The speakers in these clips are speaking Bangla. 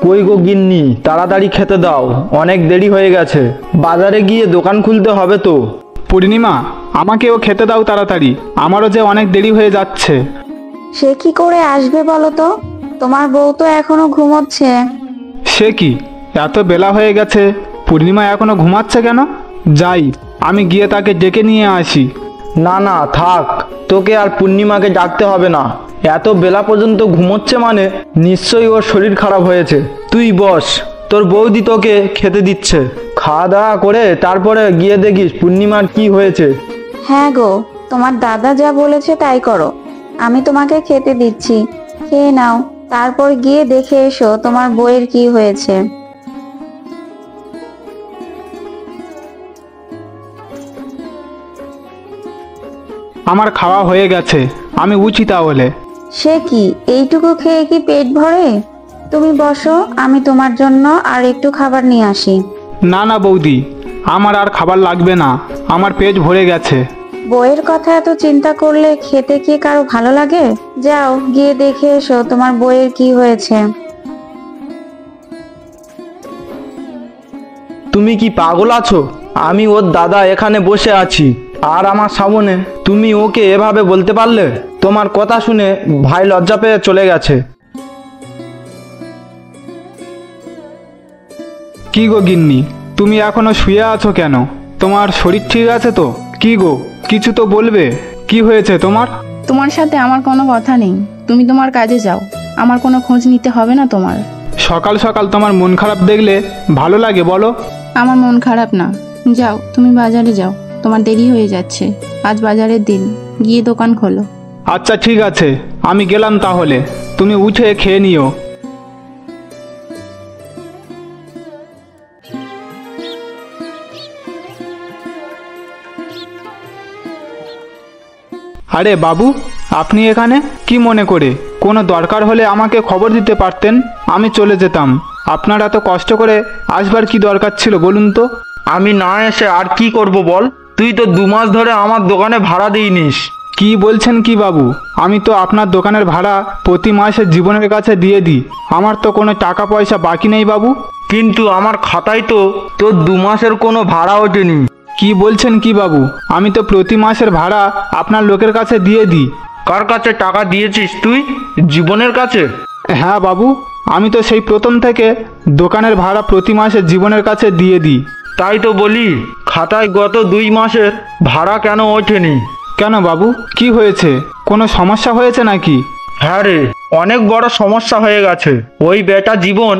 কই গো গিন্নি, তাড়াতাড়ি খেতে দাও, অনেক দেরি হয়ে গেছে। বাজারে গিয়ে দোকান খুলতে হবে তো। পূর্ণিমা, আমাকেও খেতে দাও তাড়াতাড়ি, আমারও যে অনেক দেরি হয়ে যাচ্ছে। সে কি করে আসবে বলো তো? তোমার বউ তো এখনো ঘুমোচ্ছে। সে কি, এত বেলা হয়ে গেছে, পূর্ণিমা এখনো ঘুমাচ্ছে কেন? যাই, আমি গিয়ে তাকে ডেকে নিয়ে আসি। না না থাক, তোকে আর পূর্ণিমাকে ডাকতে হবে না। এত বেলা পর্যন্ত ঘুমোচ্ছে মানে নিশ্চয়ই ওর শরীর খারাপ হয়েছে। তুই বস, তোর বৌদি তোকে খেতে দিচ্ছে। খাওয়া দাওয়া করে তারপরে গিয়ে দেখিস পূর্ণিমার কি হয়েছে। হ্যাঁ গো, তোমার দাদা যা বলেছে তাই করো। আমি তোমাকে খেতে দিচ্ছি, খেয়ে নাও, তারপর গিয়ে দেখে এসো তোমার বউয়ের কি হয়েছে। আমার খাওয়া হয়ে গেছে, আমি উঠি তাহলে। সে কি, এইটুকু খেয়ে কি পেট ভরে? তুমি বসো, আমি তোমার জন্য আর একটু খাবার নিয়ে আসি। না না বৌদি, আমার আর খাবার লাগবে না, আমার পেট ভরে গেছে। বউয়ের কথা এত চিন্তা করলে খেতে কি কারো ভালো লাগে? যাও গিয়ে দেখে এসো তোমার বউয়ের কি হয়েছে। তুমি কি পাগল আছো? আমি ওর দাদা এখানে বসে আছি, আর আমার সামনে তুমি ওকে এভাবে বলতে পারলে? তোমার কথা শুনে ভাই লজ্জা পেয়ে চলে গেছে। কি গো গিন্নি, তুমি এখনো শুয়ে আছো কেন? তোমার শরীর ঠিক আছে তো? কি গো, কিছু তো বলবে, কি হয়েছে তোমার? তোমার সাথে আমার কোনো কথা নেই, তুমি তোমার কাজে যাও, আমার কোনো খোঁজ নিতে হবে না তোমার। সকাল সকাল তোমার মন খারাপ দেখলে ভালো লাগে বলো? আমার মন খারাপ না, যাও তুমি বাজারে যাও, তোমার দেরি হয়ে যাচ্ছে, আজ বাজারের দিন, গিয়ে দোকান খোলো। আচ্ছা ঠিক আছে, আমি গেলাম তাহলে, তুমি উঠে খেয়ে নিও। আরে বাবু, আপনি এখানে কি মনে করে? কোনো দরকার হলে আমাকে খবর দিতে পারতেন, আমি চলে যেতাম। আপনার এত কষ্ট করে আসবার কি দরকার ছিল বলুন তো? আমি না এসে আর কি করব বল? তুই তো 2 মাস ধরে আমার দোকানে ভাড়া দিইনিস। কি বলছেন কি বাবু? আমি তো আপনার দোকানের ভাড়া প্রতি মাসে জীবনের কাছে দিয়ে দিই, আমার তো কোনো টাকা পয়সা বাকি নেই বাবু। কিন্তু আমার খাতায় তো তোর 2 মাসের কোনো ভাড়া ওঠেনি। কি বলছেন কি বাবু? আমি তো প্রতি মাসের ভাড়া আপনার লোকের কাছে দিয়ে দিই। কার কাছে টাকা দিয়েছিস তুই? জীবনের কাছে? হ্যাঁ বাবু, আমি তো সেই প্রথম থেকে দোকানের ভাড়া প্রতি মাসে জীবনের কাছে দিয়ে দিই। তাই তো বলি, খাতায় গত 2 মাসের ভাড়া কেন ওঠেনি? কেন বাবু, কি হয়েছে? কোনো সমস্যা হয়েছে নাকি? হ্যাঁ রে, অনেক বড় সমস্যা হয়ে গেছে। ওই বেটা জীবন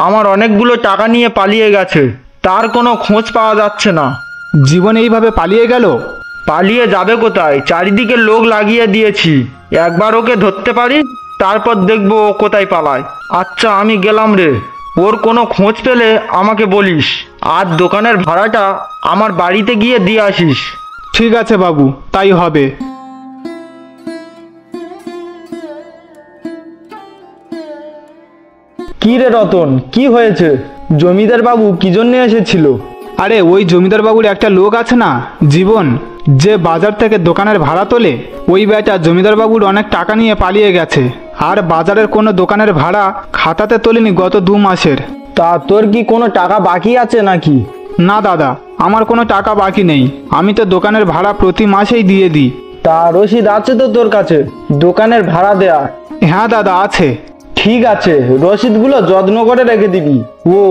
আমার অনেকগুলো টাকা নিয়ে পালিয়ে গেছে, তার কোনো খোঁজ পাওয়া যাচ্ছে না। জীবন এইভাবে পালিয়ে গেল? পালিয়ে যাবে কোথায়? চারিদিকে লোক লাগিয়ে দিয়েছি, একবার ওকে ধরতে পারি, তারপর দেখবো ও কোথায় পালায়। আচ্ছা আমি গেলাম রে, ওর কোনো খোঁজ পেলে আমাকে বলিস, আর দোকানের ভাড়াটা আমার বাড়িতে গিয়ে দিয়ে আসিস। ঠিক আছে বাবু, তাই হবে। কি রে রতন, কি হয়েছে? জমিদার বাবু কি জন্য এসেছিল? আরে ওই জমিদার বাবুর একটা লোক আছে না, জীবন, যে বাজার থেকে দোকানের ভাড়া তোলে, ওই বেটা জমিদার বাবুর অনেক টাকা নিয়ে পালিয়ে গেছে, আর বাজারের কোনো দোকানের ভাড়া খাতাতে তোলেনি গত 2 মাসের। তা তোর কি কোনো টাকা বাকি আছে নাকি? না দাদা, আমার কোনো টাকা বাকি নেই, আমি তো দোকানের ভাড়া প্রতি মাসেই দিয়ে দিই। তা রসিদ আছে তো তোর কাছে দোকানের ভাড়া দেয়া? হ্যাঁ দাদা আছে। ঠিক আছে, রসিদগুলো যত্ন করে রেখে দিবি। ও,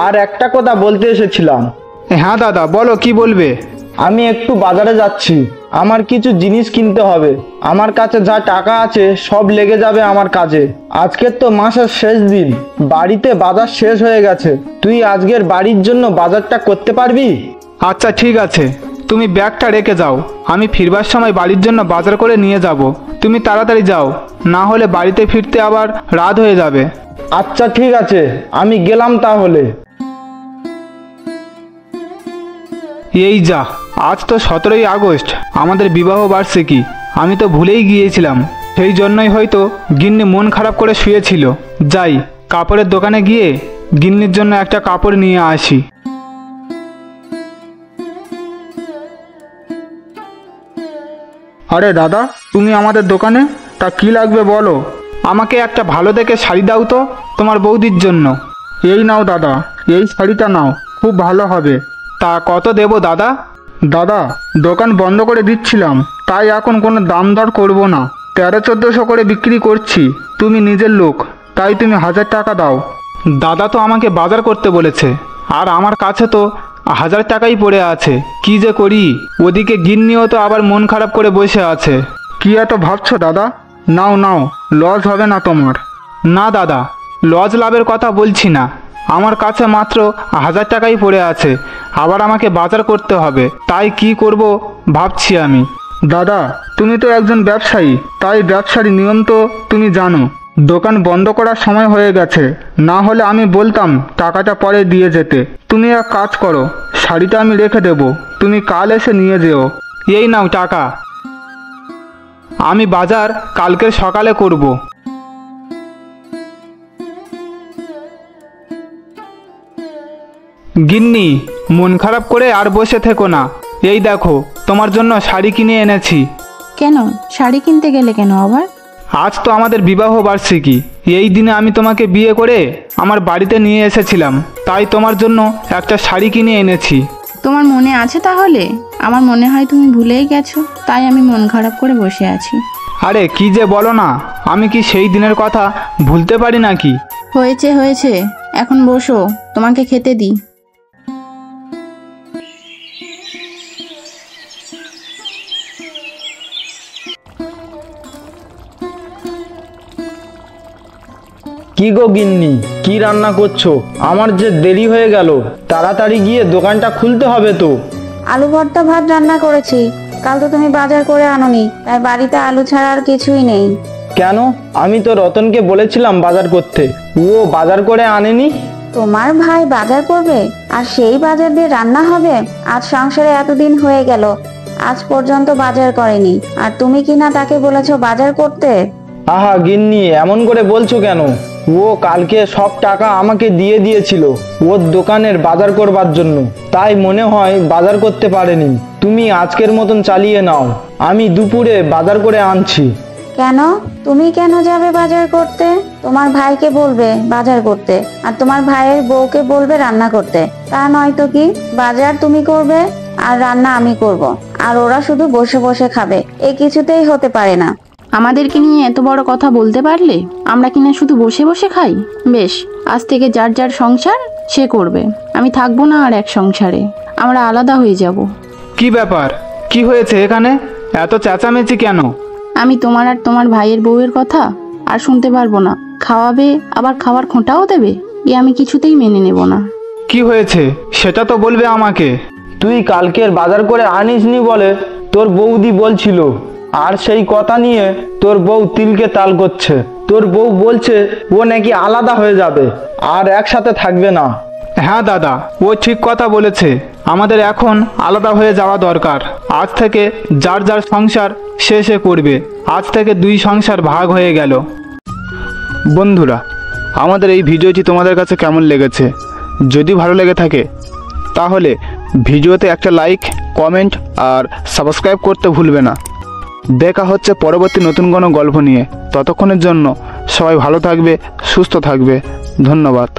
আর একটা কথা বলতে এসেছিলাম। হ্যাঁ দাদা বলো, কি বলবে? আমি একটু বাজারে যাচ্ছি, আমার কিছু জিনিস কিনতে হবে। আমার কাছে যা টাকা আছে সব লেগে যাবে আমার কাজে। আজকের তো মাসের শেষ দিন, বাড়িতে বাজার শেষ হয়ে গেছে। তুই আজকের বাড়ির জন্য বাজারটা করতে পারবি? আচ্ছা ঠিক আছে, তুমি ব্যাগটা রেখে যাও, আমি ফিরবার সময় বাড়ির জন্য বাজার করে নিয়ে যাব। তুমি তাড়াতাড়ি যাও, না হলে বাড়িতে ফিরতে আবার রাত হয়ে যাবে। আচ্ছা ঠিক আছে, আমি গেলাম তাহলে। এই যা, আজ তো 17ই আগস্ট, আমাদের বিবাহ বার্ষিকী। আমি তো ভুলেই গিয়েছিলাম, সেই জন্যই হয়তো গিন্নি মন খারাপ করে শুয়েছিল। যাই, কাপড়ের দোকানে গিয়ে গিন্নির জন্য একটা কাপড় নিয়ে আসি। আরে দাদা, তুমি আমাদের দোকানে? তা কি লাগবে বলো? আমাকে একটা ভালো দেখে শাড়ি দাও তো, তোমার বৌদির জন্য। এই নাও দাদা, এই শাড়িটা নাও, খুব ভালো হবে। তা কত দেব দাদা? দাদা, দোকান বন্ধ করে দিচ্ছিলাম, তাই এখন কোনো দাম দর করবো না। 1300-1400 করে বিক্রি করছি, তুমি নিজের লোক, তাই তুমি 1000 টাকা দাও। দাদা তো আমাকে বাজার করতে বলেছে, আর আমার কাছে তো 1000 টাকাই পড়ে আছে। কি যে করি? ওদিকে গিন্নিও তো আবার মন খারাপ করে বসে আছে। কি এত ভাবছো দাদা? নাও নাও, লস হবে না তোমার। না দাদা, লস লাভের কথা বলছি না, আমার কাছে মাত্র 1000 টাকাই পড়ে আছে, আবার আমাকে বাজার করতে হবে, তাই কি করব ভাবছি আমি। দাদা, তুমি তো একজন ব্যবসায়ী, তাই ব্যবসার নিয়ম তো তুমি জানো। দোকান বন্ধ করার সময় হয়ে গেছে, না হলে আমি বলতাম টাকাটা পরে দিয়ে যেতে। তুমি এক কাজ করো, শাড়িটা আমি রেখে দেব, তুমি কাল এসে নিয়ে যেও। এই নাও টাকা, আমি বাজার কালকের সকালে করব। গিন্নি, মন খারাপ করে আর বসে থেকো না, এই দেখো তোমার জন্য শাড়ি কিনে এনেছি। কেন শাড়ি কিনতে গেলে কেন আবার? আজ তো আমাদের বিবাহ বার্ষিকী, এই দিনে আমি তোমাকে বিয়ে করে আমার বাড়িতে নিয়ে এসেছিলাম, তাই তোমার জন্য একটা শাড়ি কিনে এনেছি। তোমার মনে আছে তাহলে? আমার মনে হয় তুমি ভুলেই গেছো, তাই আমি মন খারাপ করে বসে আছি। আরে কি যে বলো না, আমি কি সেই দিনের কথা ভুলতে পারি নাকি? হয়েছে হয়েছে, এখন বসো, তোমাকে খেতে দিই। কি গো গিন্নি, কি রান্না করছো? আমার যে দেরি হয়ে গেল, তাড়াতাড়ি গিয়ে দোকানটা খুলতে হবে তো। আলু ভর্তা ভাত রান্না করেছি, কাল তো তুমি বাজার করে আনোনি, তাই বাড়িতে আলু ছাড়া আর কিছুই নেই। কেন? আমি তো রতনকে বলেছিলাম বাজার করতে, ও বাজার করে আনেনি। তোমার ভাই বাজার করবে আর সেই বাজার দিয়ে রান্না হবে? আজ সংসারে এতদিন হয়ে গেল, আজ পর্যন্ত বাজার করেনি, আর তুমি কিনা তাকে বলেছো বাজার করতে। আহা গিন্নি, এমন করে বলছো কেন? ও কালকে সব টাকা আমাকে দিয়ে দিয়েছিল ওর দোকানের বাজার করবার জন্য, তাই মনে হয় বাজার করতে পারেনি। তুমি আজকের মতন চালিয়ে নাও, আমি দুপুরে বাজার করে আনছি। কেন? তুমি কেন যাবে বাজার করতে? তোমার ভাইকে বলবে বাজার করতে, আর তোমার ভাইয়ের বউকে বলবে রান্না করতে, তা নয় তো কি? বাজার তুমি করবে আর রান্না আমি করব, আর ওরা শুধু বসে বসে খাবে, এ কিছুতেই হতে পারে না। আমাদেরকে নিয়ে এত বড় কথা বলতে পারলে? আমরা কিনা শুধু বসে বসে খাই? বেশ, আজ থেকে যার যার সংসার সে করবে, আমি থাকবো না আর এক সংসারে, আমরা আলাদা হয়ে যাব। কি ব্যাপার? কি হয়েছে এখানে? এত চেঁচামেচি কেন? আমি তোমার আর তোমার ভাইয়ের বউয়ের কথা আর শুনতে পারবো না। খাওয়াবে, আবার খাওয়ার খোঁটাও দেবে, এ আমি কিছুতেই মেনে নেব না। কি হয়েছে সেটা তো বলবে আমাকে। তুই কালকের বাজার করে আনিসনি বলে তোর বৌদি বলছিল, আর সেই কথা নিয়ে তোর বউ তিলকে তাল করছে। তোর বউ বলছে ও নাকি আলাদা হয়ে যাবে, আর একসাথে থাকবে না। হ্যাঁ দাদা, ও ঠিক কথা বলেছে, আমাদের এখন আলাদা হয়ে যাওয়া দরকার। আজ থেকে যার যার সংসার সে সে করবে, আজ থেকে 2 সংসার ভাগ হয়ে গেল। বন্ধুরা, আমাদের এই ভিডিওটি তোমাদের কাছে কেমন লেগেছে? যদি ভালো লেগে থাকে তাহলে ভিডিওতে একটা লাইক, কমেন্ট আর সাবস্ক্রাইব করতে ভুলবে না। দেখা হচ্ছে পরবর্তী নতুন কোনো গল্প নিয়ে, ততক্ষণের জন্য সবাই ভালো থাকবে, সুস্থ থাকবে। ধন্যবাদ।